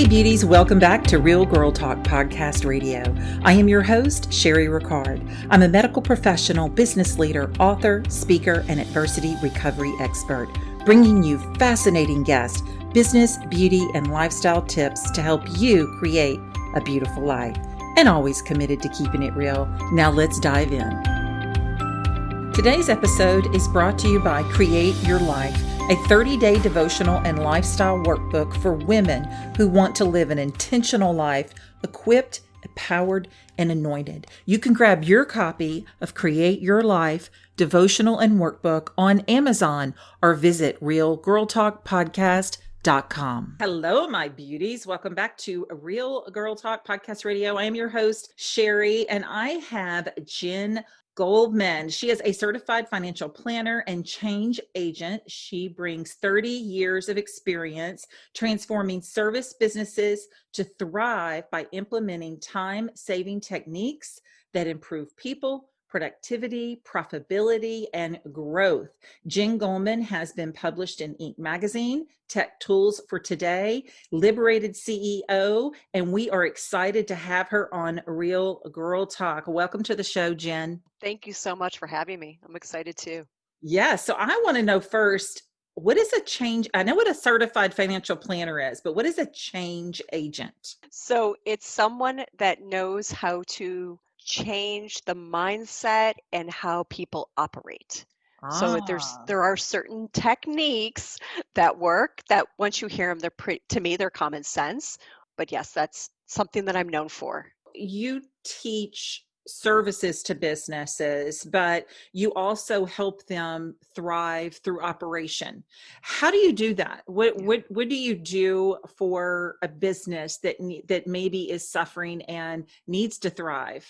Hey beauties, welcome back to Real Girl Talk Podcast Radio. I am your host, Sherry Ricard. I'm a medical professional, business leader, author, speaker, and adversity recovery expert, bringing you fascinating guests, business, beauty, and lifestyle tips to help you create a beautiful life. And always committed to keeping it real. Now let's dive in. Today's episode is brought to you by Create Your Life, a 30-day devotional and lifestyle workbook for women who want to live an intentional life, equipped, empowered, and anointed. You can grab your copy of Create Your Life devotional and workbook on Amazon or visit realgirltalkpodcast.com. Hello, my beauties. Welcome back to Real Girl Talk Podcast Radio. I am your host, Sherry, and I have Jen Goldman. She is a certified financial planner and change agent. She brings 30 years of experience transforming service businesses to thrive by implementing time-saving techniques that improve people, productivity, profitability, and growth. Jen Goldman has been published in Inc. magazine, Tech Tools for Today, Liberated CEO, and we are excited to have her on Real Girl Talk. Welcome to the show, Jen. Thank you so much for having me. I'm excited too. Yeah, so I want to know first, what is a change? I know what a certified financial planner is, but what is a change agent? So it's someone that knows how to change the mindset and how people operate. So there are certain techniques that work that once you hear them, to me, they're common sense. But yes, that's something that I'm known for. You teach services to businesses, but you also help them thrive through operation. How do you do that? What do you do for a business that maybe is suffering and needs to thrive?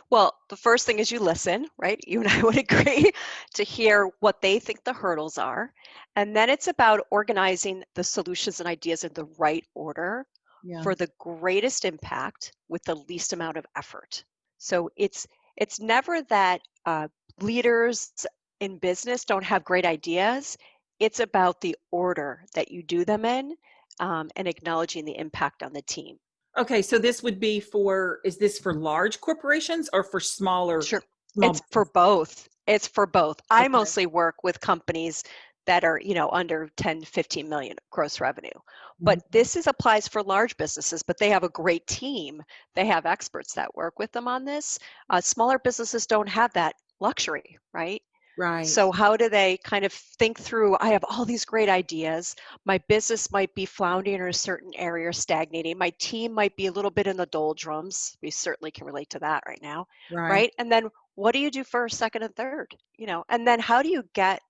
Well, the first thing is you listen, right? You and I would agree to hear what they think the hurdles are. And then it's about organizing the solutions and ideas in the right order for the greatest impact with the least amount of effort. So it's never that leaders in business don't have great ideas. It's about the order that you do them in and acknowledging the impact on the team. Okay, so is this for large corporations or for smaller? Sure. It's for both. It's for both. I Okay. mostly work with companies that are, under 10, 15 million gross revenue. But this applies for large businesses, but they have a great team. They have experts that work with them on this. Smaller businesses don't have that luxury, right? Right. So how do they kind of think through, I have all these great ideas. My business might be floundering in a certain area or stagnating. My team might be a little bit in the doldrums. We certainly can relate to that right now, right? And then what do you do first, second, and third? And then how do you get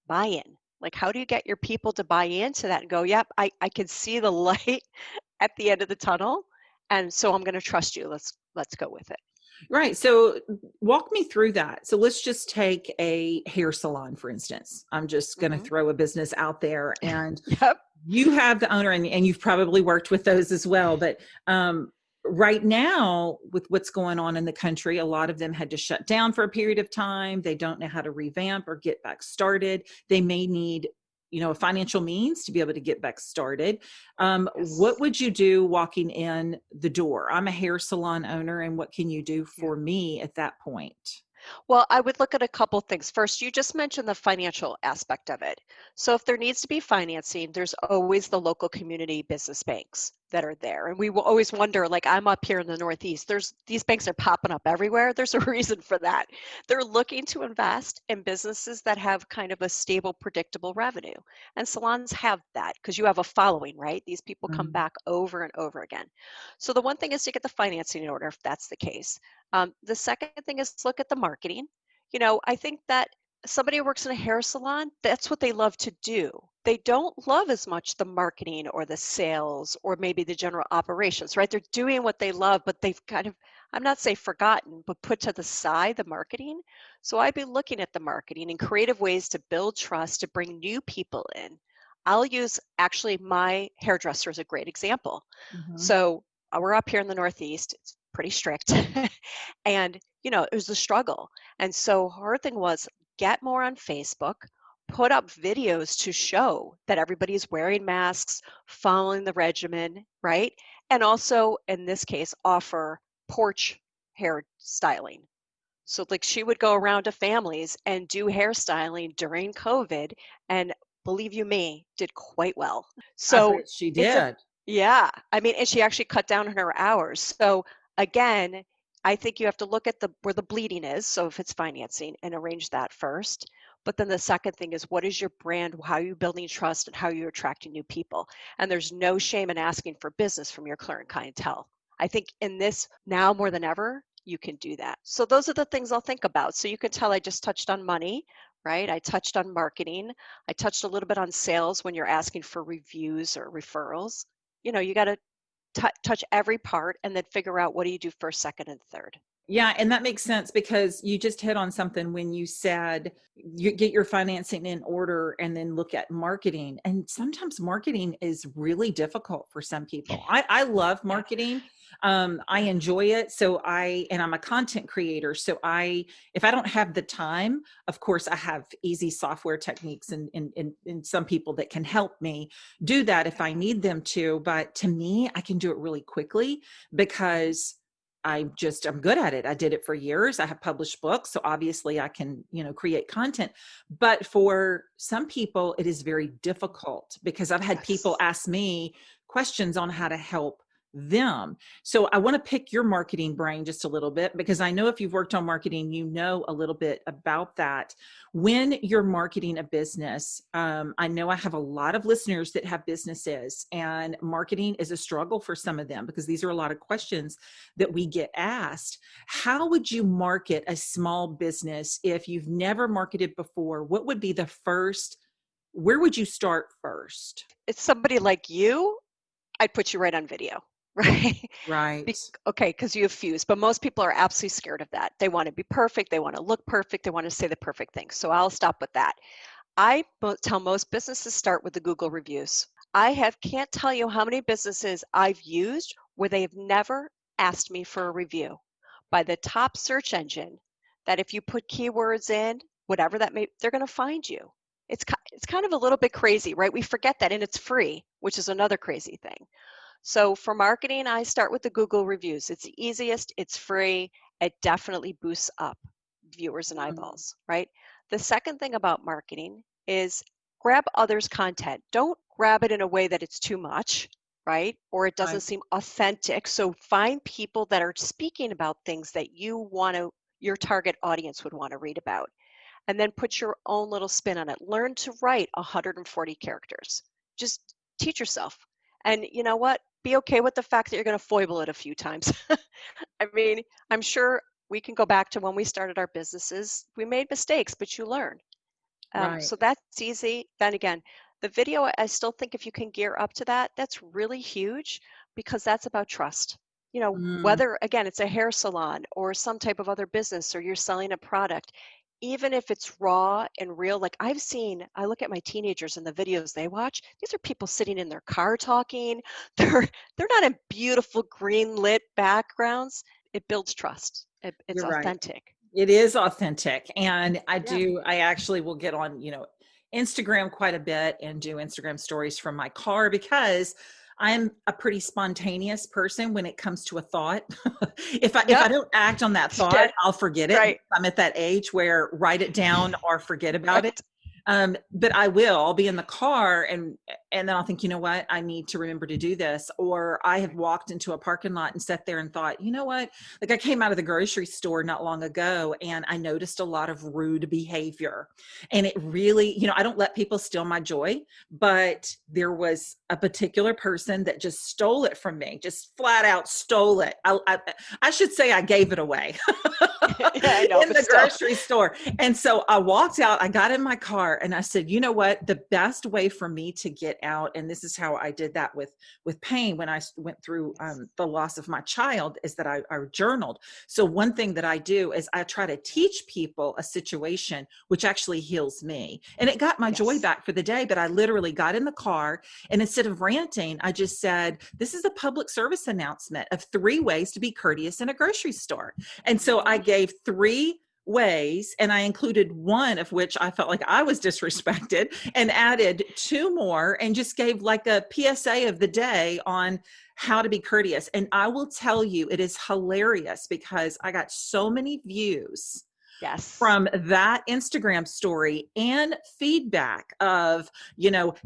buy-in? Like, how do you get your people to buy into that and go, yep, I can see the light at the end of the tunnel. And so I'm going to trust you. Let's go with it. Right. So walk me through that. So let's just take a hair salon, for instance. I'm just going to throw a business out there, and you have the owner, and you've probably worked with those as well. But right now, with what's going on in the country, a lot of them had to shut down for a period of time. They don't know how to revamp or get back started. They may need a financial means to be able to get back started. What would you do walking in the door? I'm a hair salon owner, and what can you do for me at that point? Well, I would look at a couple things. First, you just mentioned the financial aspect of it. So if there needs to be financing, there's always the local community business banks that are there. And we will always wonder, like, I'm up here in the Northeast, these banks are popping up everywhere. There's a reason for that. They're looking to invest in businesses that have kind of a stable, predictable revenue. And salons have that because you have a following, right? These people come back over and over again. So the one thing is to get the financing in order if that's the case. The second thing is look at the marketing. I think that somebody who works in a hair salon, that's what they love to do. They don't love as much the marketing or the sales or maybe the general operations, right? They're doing what they love, but they've kind of, I'm not saying forgotten, but put to the side the marketing. So I'd be looking at the marketing and creative ways to build trust, to bring new people in. I'll use actually my hairdresser as a great example. So we're up here in the Northeast. It's pretty strict. And, it was a struggle. And so her thing was get more on Facebook, put up videos to show that everybody's wearing masks, following the regimen, right? And also, in this case, offer porch hair styling. So like she would go around to families and do hairstyling during COVID, and believe you me, did quite well. I So bet she it's a did. yeah, I mean, and she actually cut down on her hours. So again, I think you have to look at the where the bleeding is. So if it's financing and arrange that first. But then the second thing is what is your brand? How are you building trust and how are you attracting new people? And there's no shame in asking for business from your current clientele. I think in this now more than ever, you can do that. So those are the things I'll think about. So you can tell I just touched on money, right? I touched on marketing. I touched a little bit on sales when you're asking for reviews or referrals. You got to touch every part and then figure out what do you do first, second, and third. Yeah, and that makes sense because you just hit on something when you said you get your financing in order and then look at marketing. And sometimes marketing is really difficult for some people. I love Yeah. marketing. I enjoy it. And I'm a content creator. If I don't have the time, of course, I have easy software techniques and some people that can help me do that if I need them to. But to me, I can do it really quickly because I'm good at it. I did it for years. I have published books. So obviously I can, create content. But for some people, it is very difficult because I've had people Yes. ask me questions on how to help them. So I want to pick your marketing brain just a little bit because I know if you've worked on marketing, you know a little bit about that. When you're marketing a business, I know I have a lot of listeners that have businesses and marketing is a struggle for some of them because these are a lot of questions that we get asked. How would you market a small business if you've never marketed before? What would be where would you start first? It's somebody like you, I'd put you right on video, right? Right. Okay, because you have fuse, but most people are absolutely scared of that. They want to be perfect. They want to look perfect. They want to say the perfect thing. So I'll stop with that. Tell most businesses start with the Google reviews. Can't tell you how many businesses I've used where they've never asked me for a review. By the top search engine, that if you put keywords in, whatever that may, they're going to find you. It's kind of a little bit crazy, right? We forget that, and it's free, which is another crazy thing. So for marketing, I start with the Google reviews. It's the easiest, it's free, it definitely boosts up viewers and Mm, eyeballs, right? The second thing about marketing is grab others' content. Don't grab it in a way that it's too much, right? Or it doesn't right. seem authentic. So find people that are speaking about things that your target audience would want to read about. And then put your own little spin on it. Learn to write 140 characters. Just teach yourself. And you know what? Be okay with the fact that you're going to foible it a few times. I mean, I'm sure we can go back to when we started our businesses. We made mistakes, but you learn. Right. So that's easy. Then again, the video, I still think if you can gear up to that, that's really huge because that's about trust. Mm, Whether, again, it's a hair salon or some type of other business or you're selling a product, even if it's raw and real, like I look at my teenagers and the videos they watch, these are people sitting in their car talking. They're not in beautiful green lit backgrounds. It builds trust. It's you're right. authentic. It is authentic. And Yeah. I actually will get on, Instagram quite a bit and do Instagram stories from my car because I'm a pretty spontaneous person when it comes to a thought. If I Yep. don't act on that thought, Okay. I'll forget it. Right. I'm at that age where write it down or forget about it. Right. But I'll be in the car and then I'll think, you know what, I need to remember to do this. Or I have walked into a parking lot and sat there and thought, you know what, like I came out of the grocery store not long ago and I noticed a lot of rude behavior. And it really, I don't let people steal my joy, but there was a particular person that just stole it from me, just flat out stole it. I should say I gave it away Yeah, I know, in but the still. grocery store. And so I walked out, I got in my car and I said, you know what, the best way for me to get out, and this is how I did that with pain when I went through the loss of my child, is that I journaled. So one thing that I do is I try to teach people a situation which actually heals me. And it got my joy Yes. back for the day, but I literally got in the car and instead of ranting, I just said, this is a public service announcement of 3 ways to be courteous in a grocery store. And so I Hmm. gave 3 ways, and I included one of which I felt like I was disrespected, and added two more and just gave like a PSA of the day on how to be courteous. And I will tell you, it is hilarious because I got so many views Yes. from that Instagram story and feedback of,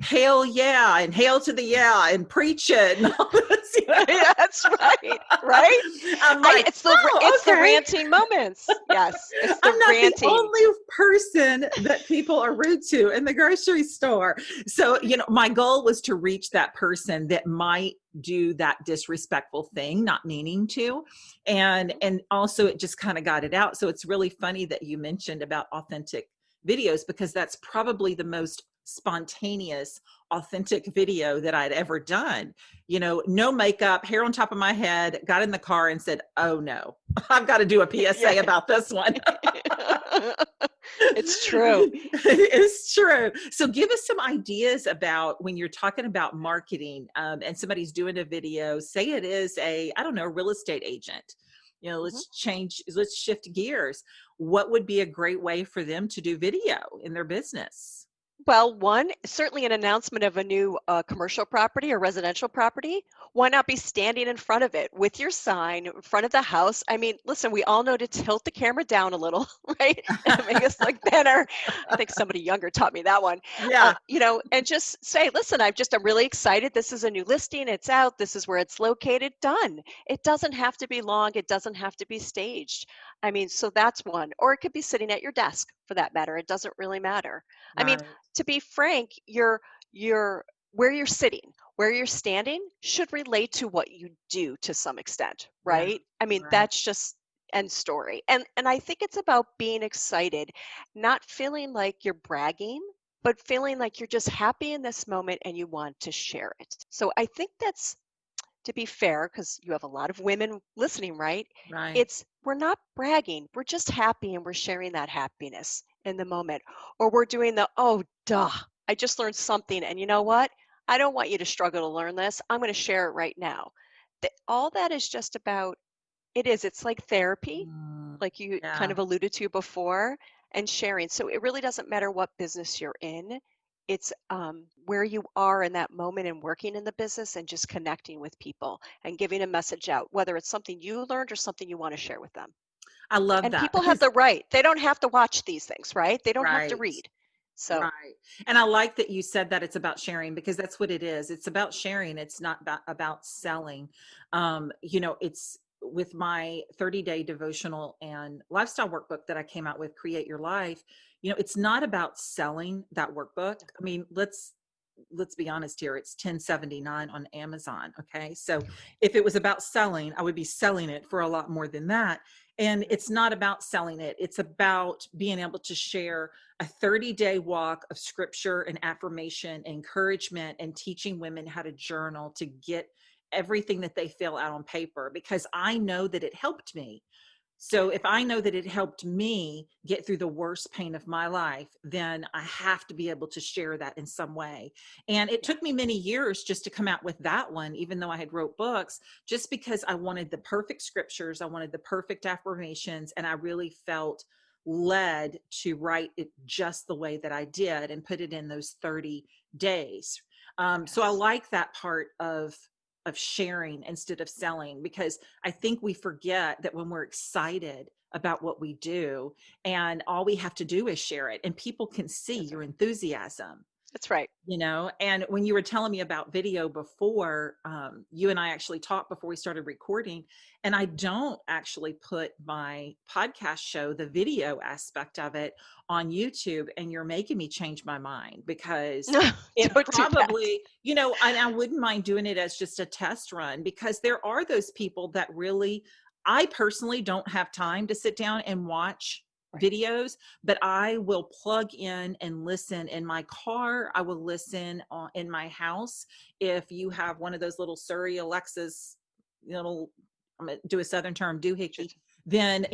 hail yeah, and hail to the yeah, and preach it, and all this. Yeah, that's right. Right? I'm like, It's the oh, okay. ranting moments. Yes, it's the I'm not the ranting. only person that people are rude to in the grocery store. So, my goal was to reach that person that might do that disrespectful thing, not meaning to. And also it just kind of got it out. So it's really funny that you mentioned about authentic videos, because that's probably the most spontaneous, authentic video that I'd ever done. No makeup, hair on top of my head, got in the car and said, oh no, I've got to do a Yeah. PSA about this one. It's true. It's true. So give us some ideas about when you're talking about marketing, and somebody's doing a video, say it is I don't know, real estate agent. Mhm. Let's shift gears. What would be a great way for them to do video in their business? Well, one, certainly an announcement of a new commercial property or residential property. Why not be standing in front of it with your sign in front of the house? I mean, listen, we all know to tilt the camera down a little, right? And make us look better. I think somebody younger taught me that one. Yeah. And just say, listen, I'm really excited. This is a new listing. It's out. This is where it's located. Done. It doesn't have to be long. It doesn't have to be staged. I mean, so that's one. Or it could be sitting at your desk for that matter. It doesn't really matter. I mean, Right. to be frank, your where you're sitting, where you're standing should relate to what you do to some extent, Yeah. right? I mean, Right. that's just end story. And I think it's about being excited, not feeling like you're bragging, but feeling like you're just happy in this moment and you want to share it. So I think that's, to be fair, because you have a lot of women listening, right? Right. It's we're not bragging, we're just happy and we're sharing that happiness in the moment. Or we're doing the, oh, duh, I just learned something. And you know what? I don't want you to struggle to learn this. I'm going to share it right now. All that is just about it's like therapy, Mm, like you kind yeah. of alluded to before, and sharing. So it really doesn't matter what business you're in. It's where you are in that moment and working in the business and just connecting with people and giving a message out, whether it's something you learned or something you want to share with them. I love And that people have because the right. They don't have to watch these things, right? They don't have to right. read. So, Right. And I like that you said that it's about sharing, because that's what it is. It's about sharing. It's not about selling. It's with my 30-day devotional and lifestyle workbook that I came out with, Create Your Life. It's not about selling that workbook. I mean, let's be honest here. It's 10.79 on Amazon. Okay. So if it was about selling, I would be selling it for a lot more than that. And it's not about selling it. It's about being able to share a 30-day walk of scripture and affirmation, encouragement, and teaching women how to journal to get everything that they feel out on paper, because I know that it helped me. So if I know that it helped me get through the worst pain of my life, then I have to be able to share that in some way. And it yeah, took me many years just to come out with that one, even though I had wrote books, just because I wanted the perfect scriptures, I wanted the perfect affirmations, and I really felt led to write it just the way that I did and put it in those 30 days. So I yes, like that part of sharing instead of selling, because I think we forget that when we're excited about what we do, and all we have to do is share it, and people can see that's your right. enthusiasm. That's right. And when you were telling me about video before, you and I actually talked before we started recording, and I don't actually put my podcast show, the video aspect of it, on YouTube, and you're making me change my mind, because it Don't do that. probably, and I wouldn't mind doing it as just a test run, because there are those people that really, I personally don't have time to sit down and watch Right. videos, but I will plug in and listen in my car. I will listen in my house. If you have one of those little Surrey Alexas, little, I'm gonna do a Southern term, doohickey, then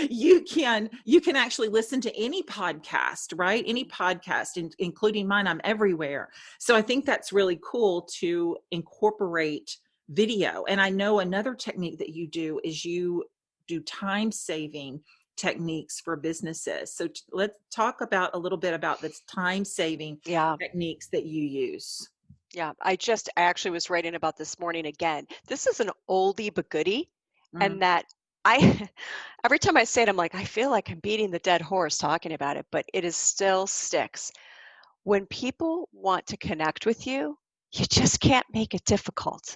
you can actually listen to any podcast, right? Any podcast, including mine. I'm everywhere. So I think that's really cool to incorporate video. And I know another technique that you do is you do time saving techniques for businesses. So let's talk about a little bit about the time saving Yeah. techniques that you use. Yeah. I actually was writing about this morning again. This is an oldie but goodie. Mm, And that I, every time I say it, I'm like, I feel like I'm beating the dead horse talking about it, but it is still sticks. When people want to connect with you, you just can't make it difficult.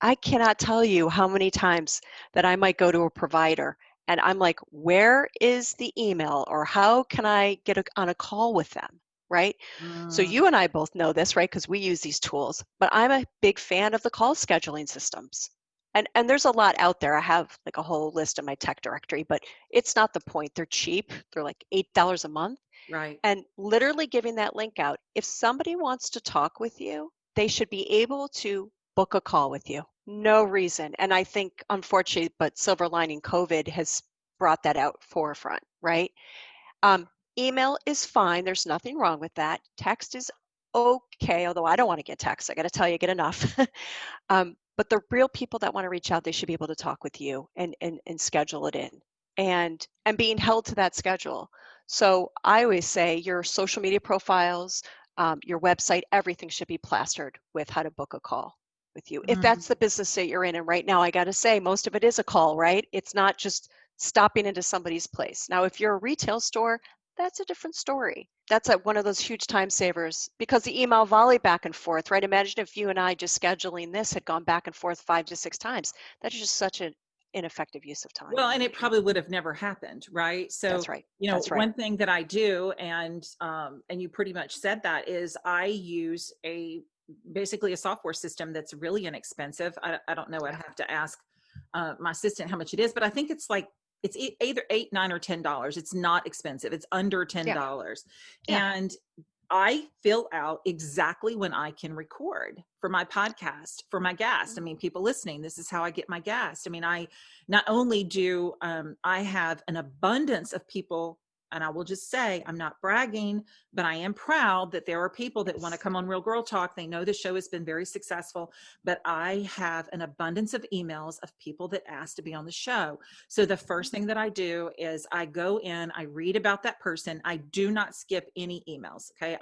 I cannot tell you how many times that I might go to a provider and I'm like, where is the email or how can I get on a call with them? Right? So mm, you and I both know this, right? Because we use these tools, but I'm a big fan of the call scheduling systems. And there's a lot out there. I have like a whole list in my tech directory, but it's not the point. They're cheap. They're like $8 a month right. and literally giving that link out. If somebody wants to talk with you, they should be able to book a call with you. No reason. And I think, unfortunately, but silver lining COVID has brought that out forefront, right? Um, Email is fine. There's nothing wrong with that. Text is okay, although I don't want to get text. I got to tell you, get enough. But the real people that want to reach out, they should be able to talk with you and schedule it in and being held to that schedule. So I always say your social media profiles, your website, everything should be plastered with how to book a call with you. If Mm. that's the business that you're in, and right now I got to say, most of it is a call, right? It's not just stopping into somebody's place. Now, if you're a retail store, that's a different story. That's one of those huge time savers because the email volley back and forth, right? Imagine if you and I just scheduling this had gone back and forth 5 to 6 times. That is just such an ineffective use of time, Well, in and my it opinion. probably would have never happened, right? So, That's right. you know, That's right. one thing that I do, and you pretty much said that, is I use basically a software system that's really inexpensive. I don't know. I'd Yeah. have to ask my assistant how much it is, but I think it's like it's either $8, $9, or $10. It's not expensive. It's under Yeah. $10, Yeah. and I fill out exactly when I can record for my podcast, for my guest. I Mhm. mean, people listening, this is how I get my guest. I mean, I not only do I have an abundance of people, and I will just say, I'm not bragging, but I am proud that there are people that want to Yes. come on Real Girl Talk. They know the show has been very successful, but I have an abundance of emails of people that ask to be on the show. So the first thing that I do is I go in, I read about that person. I do not skip any emails. Okay.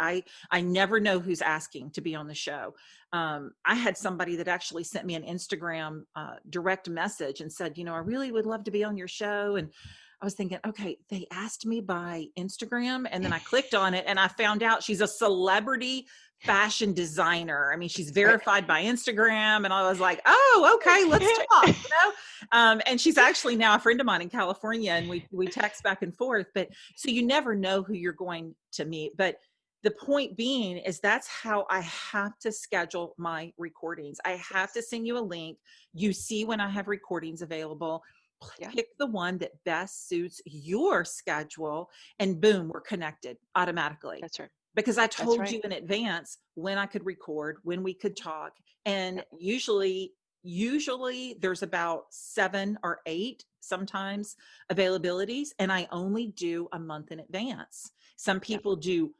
I never know who's asking to be on the show. I had somebody that actually sent me an Instagram direct message and said, I really would love to be on your show. And I was thinking, okay, they asked me by Instagram. And then I clicked on it and I found out she's a celebrity fashion designer. I mean, she's Right. verified by Instagram. And I was like, oh, okay, let's talk, and she's actually now a friend of mine in California, and we text back and forth. But so you never know who you're going to meet. But the point being is that's how I have to schedule my recordings. I have to Yes. send you a link. You see when I have recordings available. Yeah. Pick the one that best suits your schedule, and boom, we're connected automatically That's right. because I That's told right. you in advance when I could record, when we could talk. Yeah. And usually there's about 7 or 8 sometimes availabilities, and I only do a month in advance. Some Yeah. people do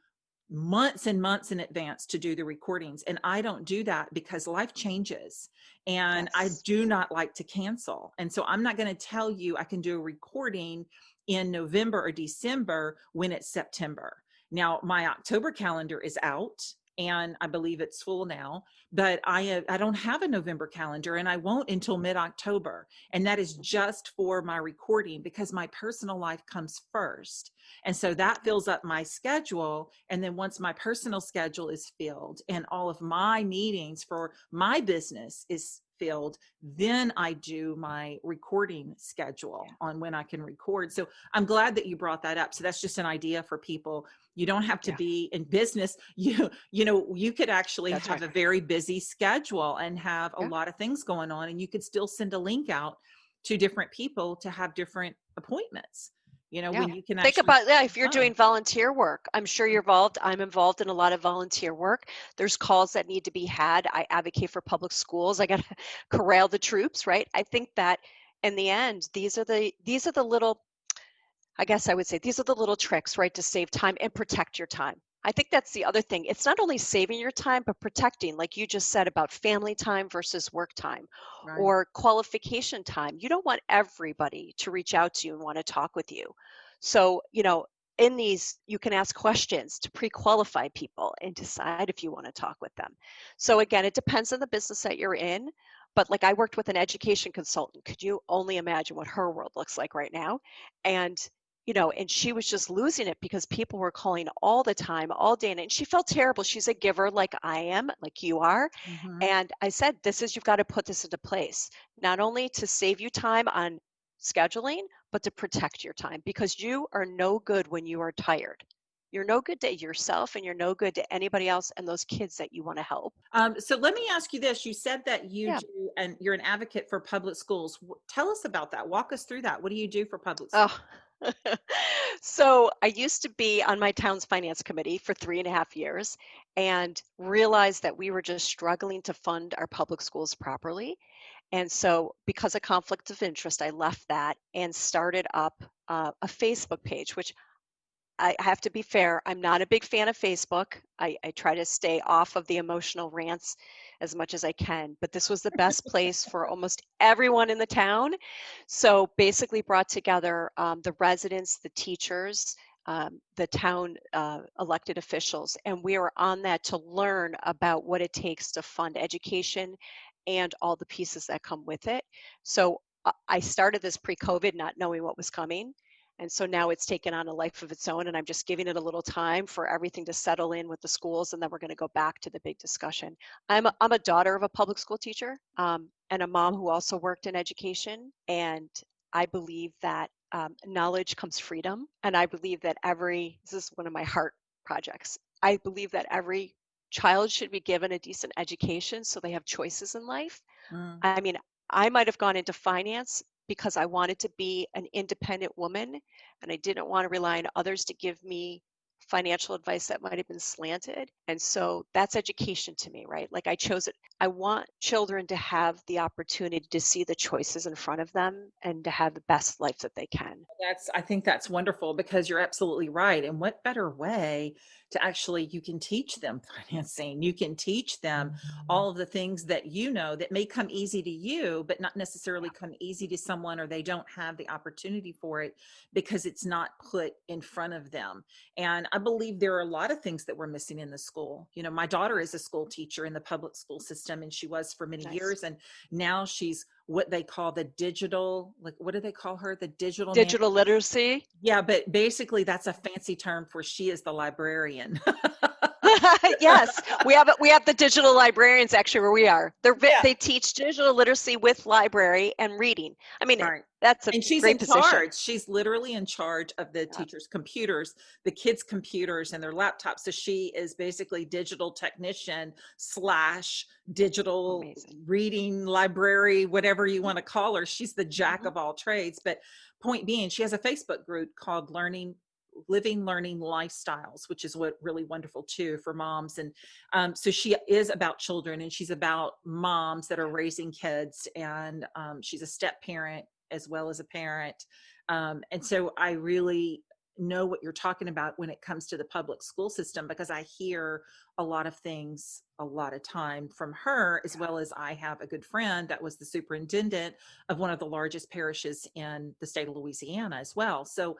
months and months in advance to do the recordings, and I don't do that because life changes and I Yes. do not like to cancel. And so I'm not going to tell you I can do a recording in November or December when it's September. Now my October calendar is out and I believe it's full now, but I don't have a November calendar and I won't until mid-October, and that is just for my recording because my personal life comes first. And so that Yeah. fills up my schedule. And then once my personal schedule is filled and all of my meetings for my business is filled, then I do my recording schedule Yeah. on when I can record. So I'm glad that you brought that up. So that's just an idea for people. You don't have to Yeah. be in business. You could actually That's have right. a very busy schedule and have a Yeah. lot of things going on, and you could still send a link out to different people to have different appointments, Yeah. when you can Think actually about that. If you're time. doing volunteer work, I'm sure you're involved. I'm involved in a lot of volunteer work. There's calls that need to be had. I advocate for public schools. I got to corral the troops, right? I think that in the end, these are the little, I guess I would say these are the little tricks, right, to save time and protect your time. I think that's the other thing. It's not only saving your time, but protecting, like you just said about family time versus work time Right. or qualification time. You don't want everybody to reach out to you and want to talk with you. So, in these, you can ask questions to pre-qualify people and decide if you want to talk with them. So again, it depends on the business that you're in. But like I worked with an education consultant. Could you only imagine what her world looks like right now? And and she was just losing it because people were calling all the time, all day, and she felt terrible. She's a giver like I am, like you are. Mm-hmm. And I said, you've got to put this into place, not only to save you time on scheduling, but to protect your time, because you are no good when you are tired. You're no good to yourself, and you're no good to anybody else and those kids that you want to help. So let me ask you this. You said that you Yeah. do, and you're an advocate for public schools. Tell us about that. Walk us through that. What do you do for public schools? Oh. So I used to be on my town's finance committee for 3.5 years and realized that we were just struggling to fund our public schools properly. And so, because of conflict of interest, I left that and started up a Facebook page, which I have to be fair, I'm not a big fan of Facebook. I try to stay off of the emotional rants as much as I can, but this was the best place for almost everyone in the town. So basically brought together the residents, the teachers, the town elected officials, and we were on that to learn about what it takes to fund education and all the pieces that come with it. So I started this pre-COVID, not knowing what was coming. And so now it's taken on a life of its own, and I'm just giving it a little time for everything to settle in with the schools, and then we're going to go back to the big discussion. I'm a daughter of a public school teacher, and a mom who also worked in education, and I believe that knowledge comes freedom, and I believe that this is one of my heart projects. I believe that every child should be given a decent education so they have choices in life. Mm. I mean, I might have gone into finance because I wanted to be an independent woman and I didn't want to rely on others to give me financial advice that might have been slanted. And so that's education to me, right? Like I chose it. I want children to have the opportunity to see the choices in front of them and to have the best life that they can. I think that's wonderful because you're absolutely right. And what better way to actually, you can teach them financing, you can teach them all of the things that you know that may come easy to you, but not necessarily come easy to someone, or they don't have the opportunity for it because it's not put in front of them. And I believe there are a lot of things that we're missing in the school. My daughter is a school teacher in the public school system, and she was for many Nice. years. And now she's what they call the digital, like, what do they call her? The digital man. Digital literacy. Yeah, but basically that's a fancy term for she is the librarian. Yes, we have the digital librarians actually where we are. Yeah. They teach digital literacy with library and reading. I mean, Right. that's a And she's in great position. charge. She's literally in charge of the Yeah, teachers' computers, the kids' computers and their laptops. So she is basically digital technician slash digital amazing. reading library, whatever you want to call her. She's the jack Mhm. of all trades. But point being, she has a Facebook group called Living Learning Lifestyles, which is what really wonderful too for moms. And so she is about children, and she's about moms that are raising kids, and she's a step parent as well as a parent. And so I really know what you're talking about when it comes to the public school system, because I hear a lot of things a lot of time from her, as well as I have a good friend that was the superintendent of one of the largest parishes in the state of Louisiana as well. So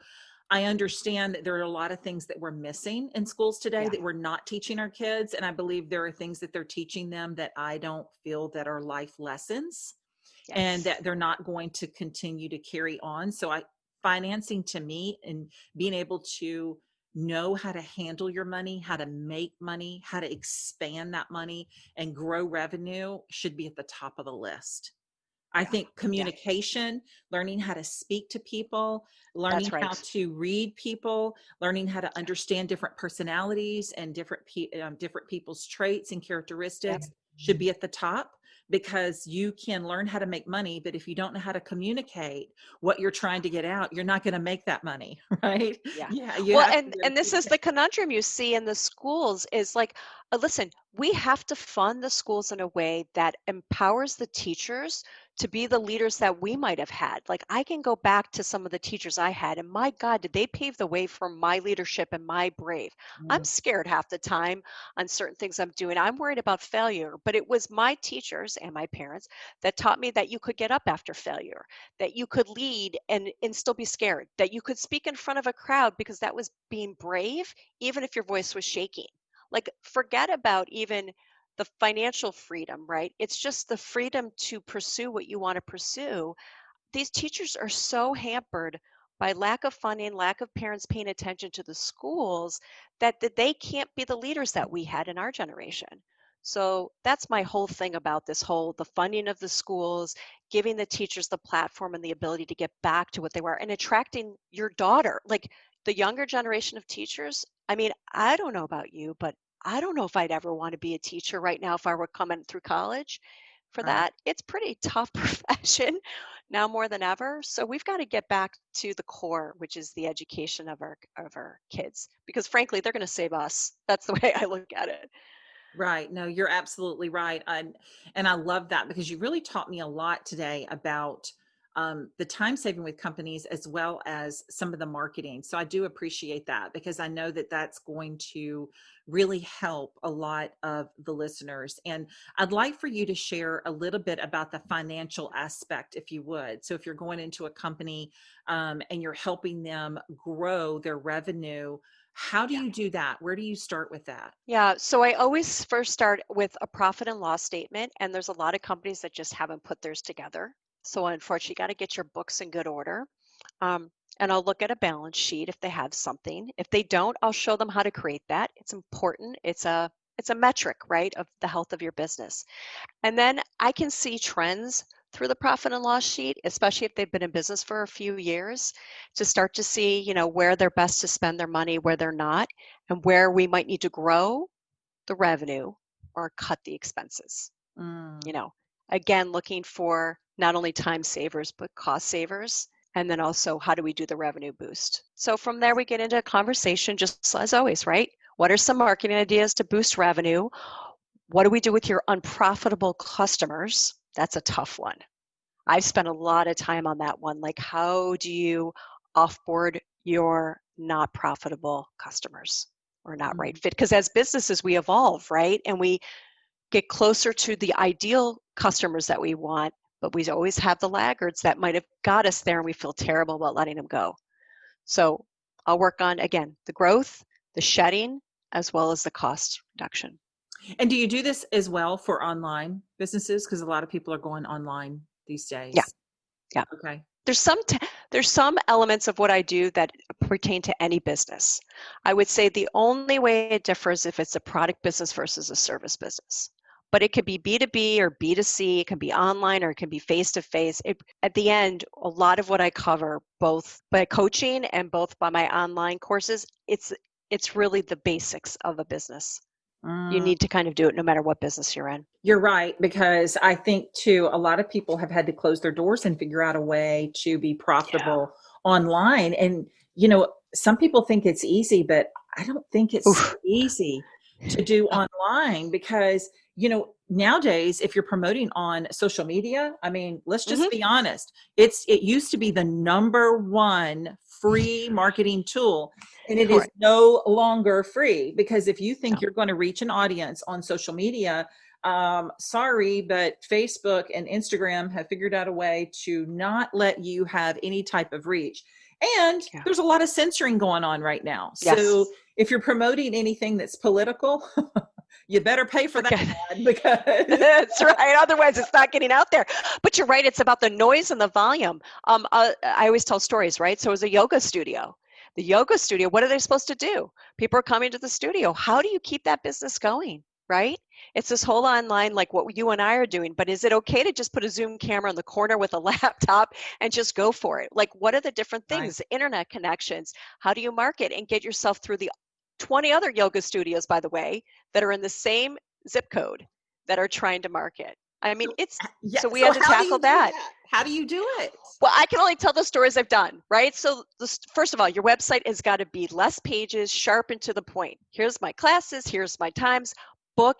I understand that there are a lot of things that we're missing in schools today Yeah. that we're not teaching our kids. And I believe there are things that they're teaching them that I don't feel that are life lessons, and Yes. that they're not going to continue to carry on. So financing to me, and being able to know how to handle your money, how to make money, how to expand that money and grow revenue should be at the top of the list. I Yeah. think Yeah. communication, learning how to speak to people, learning That's how right. to read people, learning how to Yeah. understand different personalities and different people's traits and Yep. characteristics should be at the top, because you can learn how to make money, but if you don't know how to communicate what you're trying to get out, you're not going to make that money, right? Yeah. Yeah, you Well, have to and be able to and this is communicate. the conundrum you see in the schools is like Listen, we have to fund the schools in a way that empowers the teachers to be the leaders that we might have had. Like I can go back to some of the teachers I had, and my God, did they pave the way for my leadership and my brave? I'm Mm, scared half the time on certain things I'm doing. I'm worried about failure, but it was my teachers and my parents that taught me that you could get up after failure, that you could lead and still be scared, that you could speak in front of a crowd because that was being brave, even if your voice was shaking. Like, forget about even the financial freedom, right? It's just the freedom to pursue what you want to pursue. These teachers are so hampered by lack of funding, lack of parents paying attention to the schools that they can't be the leaders that we had in our generation. So that's my whole thing about this whole the funding of the schools, giving the teachers the platform and the ability to get back to what they were and attracting your daughter, like the younger generation of teachers. I mean, I don't know about you, but I don't know if I'd ever want to be a teacher right now if I were coming through college. For right. that, it's pretty tough profession now more than ever. So we've got to get back to the core, which is the education of our kids, because frankly, they're going to save us. That's the way I look at it. Right. No, you're absolutely right. And I love that because you really taught me a lot today about the time saving with companies as well as some of the marketing. So I do appreciate that because I know that that's going to really help a lot of the listeners. And I'd like for you to share a little bit about the financial aspect, if you would. So if you're going into a company and you're helping them grow their revenue, how do Yeah. you do that? Where do you start with that? Yeah. So I always first start with a profit and loss statement. And there's a lot of companies that just haven't put theirs together. So unfortunately, you got to get your books in good order. Um, and I'll look at a balance sheet if they have something. If they don't, I'll show them how to create that. It's important. It's a metric, right, of the health of your business. And then I can see trends through the profit and loss sheet, especially if they've been in business for a few years, to start to see, where they're best to spend their money, where they're not, and where we might need to grow the revenue or cut the expenses. You Mm. know, again, looking for not only time savers, but cost savers. And then also, how do we do the revenue boost? So from there, we get into a conversation, just as always, right? What are some marketing ideas to boost revenue? What do we do with your unprofitable customers? That's a tough one. I've spent a lot of time on that one. Like, how do you offboard your not profitable customers or not right Mm. fit? Because as businesses, we evolve, right? And we get closer to the ideal customers that we want, but we always have the laggards that might have got us there and we feel terrible about letting them go. So I'll work on, again, the growth, the shedding, as well as the cost reduction. And do you do this as well for online businesses? Because a lot of people are going online these Yeah, days. yeah. Okay. There's some elements of what I do that pertain to any business. I would say the only way it differs if it's a product business versus a service business. But it could be B2B or B2C, it can be online or it can be face to face. At the end, a lot of what I cover, both by coaching and both by my online courses, it's really the basics of a business. You Mm. need to kind of do it no matter what business you're in. You're right, because I think too, a lot of people have had to close their doors and figure out a way to be Yeah. profitable online. And, some people think it's easy, but I don't think it's so Oof. easy to do online because, nowadays, if you're promoting on social media, I mean, let's Hmm. just be honest. It used to be the number one free marketing tool. And it is Correct. no longer free because if you think No. you're going to reach an audience on social media, sorry, but Facebook and Instagram have figured out a way to not let you have any type of reach. And Yeah. there's a lot of censoring going on right now. Yes. So if you're promoting anything that's political, you better pay for that Forget. ad because That's right. Otherwise, it's not getting out there. But you're right. It's about the noise and the volume. I always tell stories, right? So, it was a yoga studio. The yoga studio, what are they supposed to do? People are coming to the studio. How do you keep that business going, right? It's this whole online, like what you and I are doing. But is it okay to just put a Zoom camera in the corner with a laptop and just go for it? Like, what are the different right, things? Internet connections. How do you market and get yourself through the 20 other yoga studios, by the way, that are in the same zip code that are trying to market. I mean, so, yeah. so we So had to how do tackle you do that. that? How do you do it? Well, I can only tell the stories I've done, right? So, first of all, your website has got to be less pages, sharp and to the point. Here's my classes, here's my times,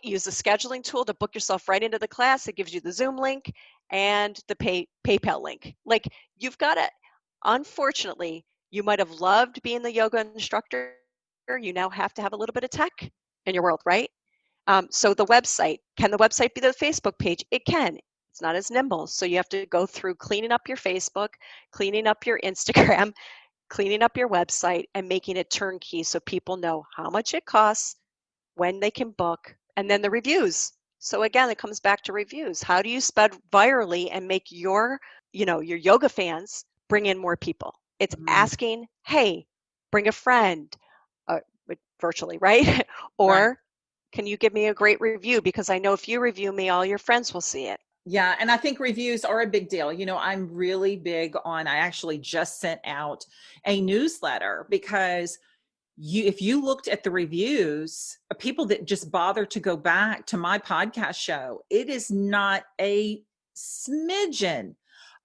use the scheduling tool to book yourself right into the class. It gives you the Zoom link and the PayPal link. Like, you've got to, unfortunately, you might have loved being the yoga instructor. You now have to have a little bit of tech in your world, right? So the website, can the website be the Facebook page? It can. It's not as nimble. So you have to go through cleaning up your Facebook, cleaning up your Instagram, cleaning up your website, and making it turnkey so people know how much it costs, when they can book, and then the reviews. So again, it comes back to reviews. How do you spread virally and make your yoga fans bring in more people? It's Mm, asking, hey, bring a friend, uh, virtually, right? right. Or can you give me a great review? Because I know if you review me, all your friends will see it. Yeah, and I think reviews are a big deal. I'm really big on, I actually just sent out a newsletter because if you looked at the reviews, people that just bother to go back to my podcast show, it is not a smidgen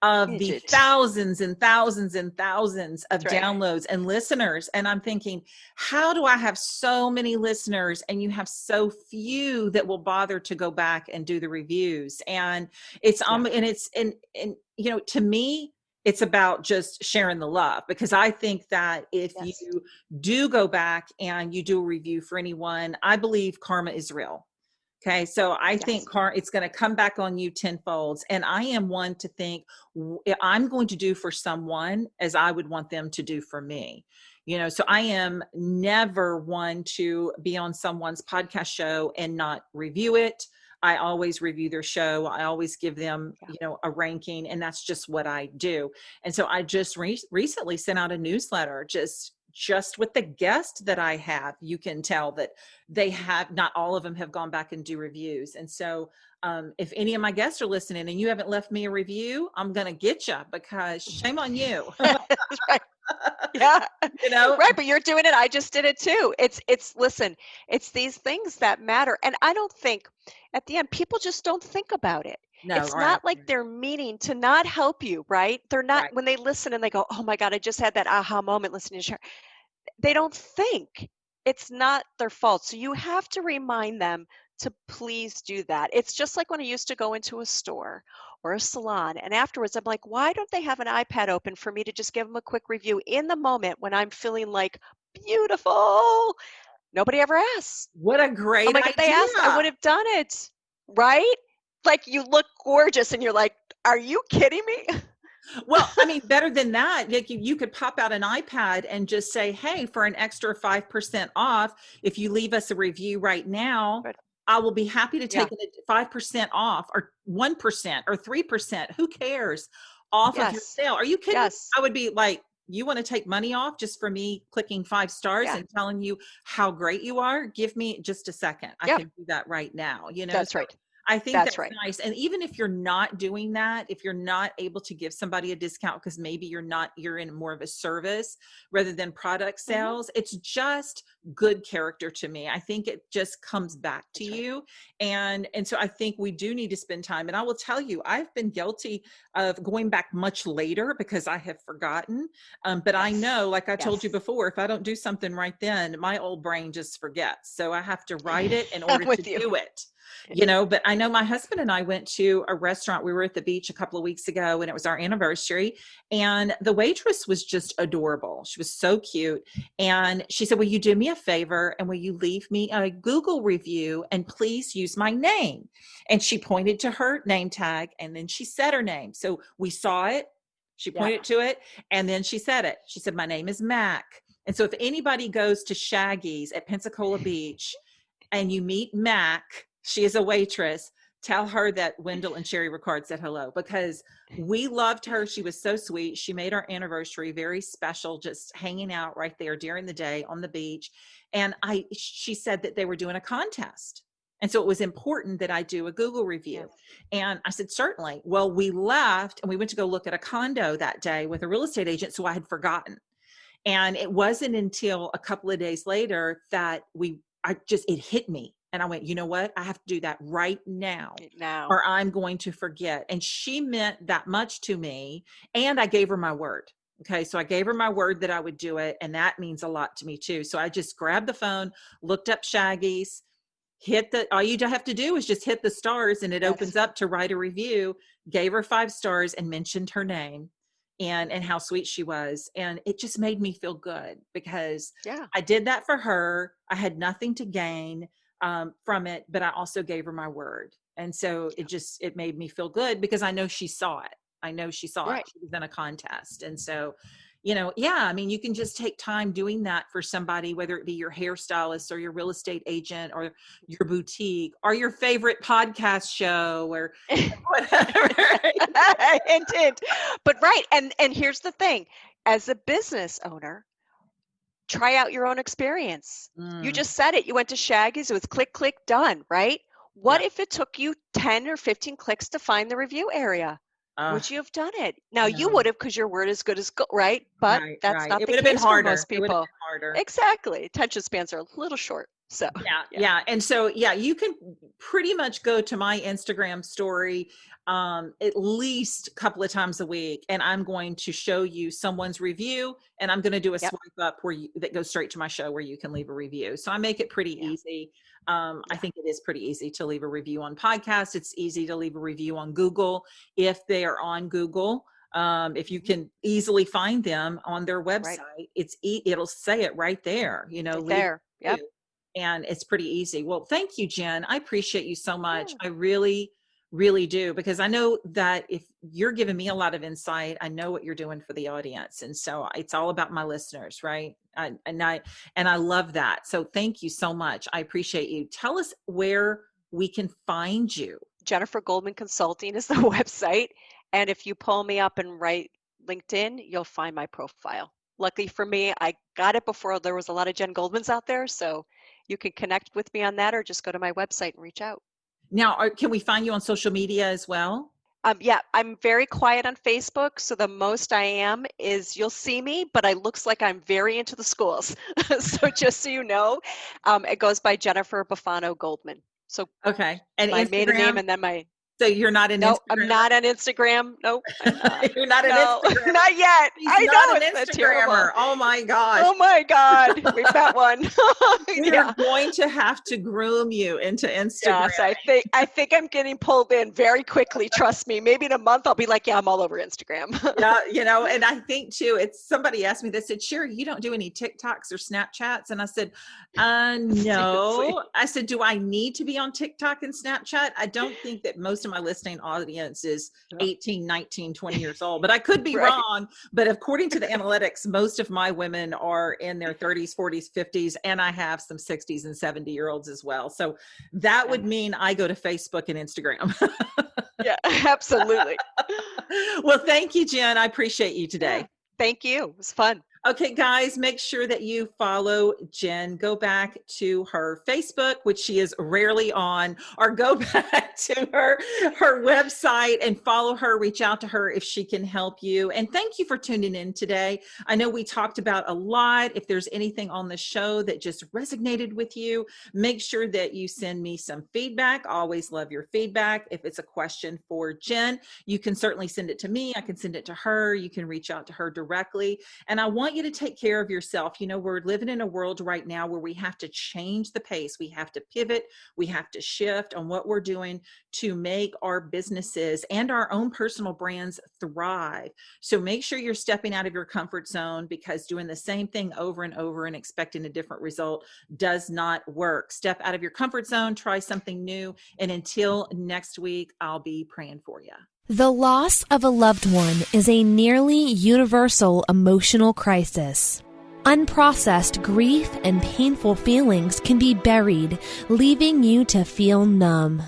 of the Midget. thousands and thousands and thousands of That's right. downloads and listeners. And I'm thinking, how do I have so many listeners and you have so few that will bother to go back and do the reviews? And it's Yeah. and it's and to me, it's about just sharing the love, because I think that if you Yes. do go back and you do a review for anyone, I believe karma is real. Okay. So I Yes. think it's going to come back on you tenfold. And I am one to think I'm going to do for someone as I would want them to do for me. So I am never one to be on someone's podcast show and not review it. I always review their show. I always give them, Yeah. a ranking, and that's just what I do. And so I just recently sent out a newsletter just with the guest that I have. You can tell that they have, not all of them have gone back and do reviews. And so if any of my guests are listening and you haven't left me a review, I'm going to get you, because shame on you. That's right. Yeah. you know Right, but you're doing it. I just did it too. Listen, it's these things that matter. And I don't think at the end people just don't think about it. no, It's right, not like they're meaning to not help you, right? They're not, right. when they listen and they go, "Oh my God, I just had that aha moment listening to Sharon." They don't think. It's not their fault. So you have to remind them to please do that. It's just like when I used to go into a store or a salon, and afterwards I'm like, why don't they have an iPad open for me to just give them a quick review in the moment when I'm feeling like beautiful? Nobody ever asks. What a I'm great like, if they asked, I would idea. have done it. Right? Like, you look gorgeous and you're like, are you kidding me? Well, I mean, better than that, like you could pop out an iPad and just say, hey, for an extra 5% off, if you leave us a review right now, But I will be happy to yeah, take it at 5% off, or 1% or 3%. Who cares, off of your yes, sale? Are you kidding me? yes, I would be like, you want to take money off just for me clicking 5 stars yeah, and telling you how great you are? Give me just a second. I yep, can do that right now. that's So right. I think That's that's right. nice. And even if you're not doing that, if you're not able to give somebody a discount because maybe you're in more of a service rather than product Mhm. sales, it's just good character to me. I think it just comes back to That's right. you. And so I think we do need to spend time. And I will tell you, I've been guilty of going back much later because I have forgotten. But I Yes. know, like I told you Yes. before, if I don't do something right then, my old brain just forgets. So I have to write it in I'm order to with you. do it. But I know my husband and I went to a restaurant. We were at the beach a couple of weeks ago and it was our anniversary. And the waitress was just adorable. She was so cute. And she said, will you do me a favor and will you leave me a Google review and please use my name? And she pointed to her name tag and then she said her name. So we saw it. She Yeah. pointed to it and then she said it. She said, my name is Mac. And so if anybody goes to Shaggy's at Pensacola Beach and you meet Mac, she is a waitress, tell her that Wendell and Sherry Ricard said hello, because we loved her. She was so sweet. She made our anniversary very special, just hanging out right there during the day on the beach. And she said that they were doing a contest. And so it was important that I do a Google review. Yes. And I said, certainly. Well, we left and we went to go look at a condo that day with a real estate agent. So I had forgotten. And it wasn't until a couple of days later that it hit me. And I went, you know what? I have to do that right now Now. or I'm going to forget. And she meant that much to me. And I gave her my word. Okay. So I gave her my word that I would do it. And that means a lot to me too. So I just grabbed the phone, looked up Shaggy's, all you have to do is just hit the stars and it opens up to write a review. Gave her 5 stars and mentioned her name and how sweet she was. And it just made me feel good because I did that for her. I had nothing to gain from it, but I also gave her my word. And so it made me feel good because I know she saw it. She was in a contest. And so, I mean, you can just take time doing that for somebody, whether it be your hairstylist or your real estate agent or your boutique or your favorite podcast show or whatever. Hint. But and here's the thing, as a business owner, try out your own experience. You just said it. You went to Shaggy's. It was click, click, done, right? What if it took you 10 or 15 clicks to find the review area? Would you have done it? Now you would have, because your word is good as gold, right? But that's not the case for most people. It would have been harder. Exactly. Attention spans are a little short. So and so you can pretty much go to my Instagram story at least a couple of times a week, and I'm going to show you someone's review, and I'm going to do a swipe up that goes straight to my show where you can leave a review. So I make it pretty easy. I think it is pretty easy to leave a review on podcasts. It's easy to leave a review on Google if they are on Google. If you can easily find them on their website, it'll say it right there. There. Yep. And it's pretty easy. Well, thank you, Jen. I appreciate you so much. I really, really do, because I know that if you're giving me a lot of insight, I know what you're doing for the audience. And so it's all about my listeners, right? And I love that. So thank you so much. I appreciate you. Tell us where we can find you. Jennifer Goldman Consulting is the website. And if you pull me up and write LinkedIn, you'll find my profile. Luckily for me, I got it before there was a lot of Jen Goldmans out there. So you can connect with me on that, or just go to my website and reach out. Now, can we find you on social media as well? I'm very quiet on Facebook. So the most I am is you'll see me, but it looks like I'm very into the schools. So just so you know, it goes by Jennifer Bufano Goldman. So okay. And my Instagram? maiden name and then my... So you're not in Instagram? I'm not on Instagram. Nope. You're not an Instagram. Not yet. I know it's Instagrammer. Oh my gosh. Oh my God. We've got one. We're going to have to groom you into Instagram. Yes, I think I'm getting pulled in very quickly. Trust me. Maybe in a month I'll be like, I'm all over Instagram. Yeah, and I think too, somebody asked me, they said, Sherry, you don't do any TikToks or Snapchats? And I said, no. I said, do I need to be on TikTok and Snapchat? I don't think that most of my listening audience is 18, 19, 20 years old, but I could be wrong. But according to the analytics, most of my women are in their 30s, 40s, 50s, and I have some 60s and 70-year-olds as well. So that would mean I go to Facebook and Instagram. Yeah, absolutely. Well, thank you, Jen. I appreciate you today. Thank you. It was fun. Okay, guys, make sure that you follow Jen. Go back to her Facebook, which she is rarely on, or go back to her website and follow her, reach out to her if she can help you. And thank you for tuning in today. I know we talked about a lot. If there's anything on the show that just resonated with you, make sure that you send me some feedback. I always love your feedback. If it's a question for Jen, you can certainly send it to me. I can send it to her. You can reach out to her directly. And I want you to take care of yourself. We're living in a world right now where we have to change the pace. We have to pivot. We have to shift on what we're doing to make our businesses and our own personal brands thrive. So make sure you're stepping out of your comfort zone, because doing the same thing over and over and expecting a different result does not work. Step out of your comfort zone, try something new. And until next week, I'll be praying for you. The loss of a loved one is a nearly universal emotional crisis. Unprocessed grief and painful feelings can be buried, leaving you to feel numb.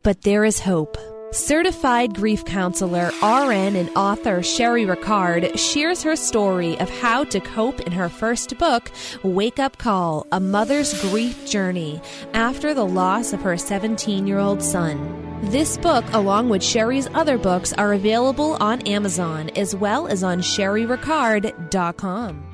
But there is hope. Certified grief counselor, RN, and author Sherry Ricard shares her story of how to cope in her first book, Wake Up Call, A Mother's Grief Journey, after the loss of her 17-year-old son. This book, along with Sherry's other books, are available on Amazon as well as on sherryricard.com.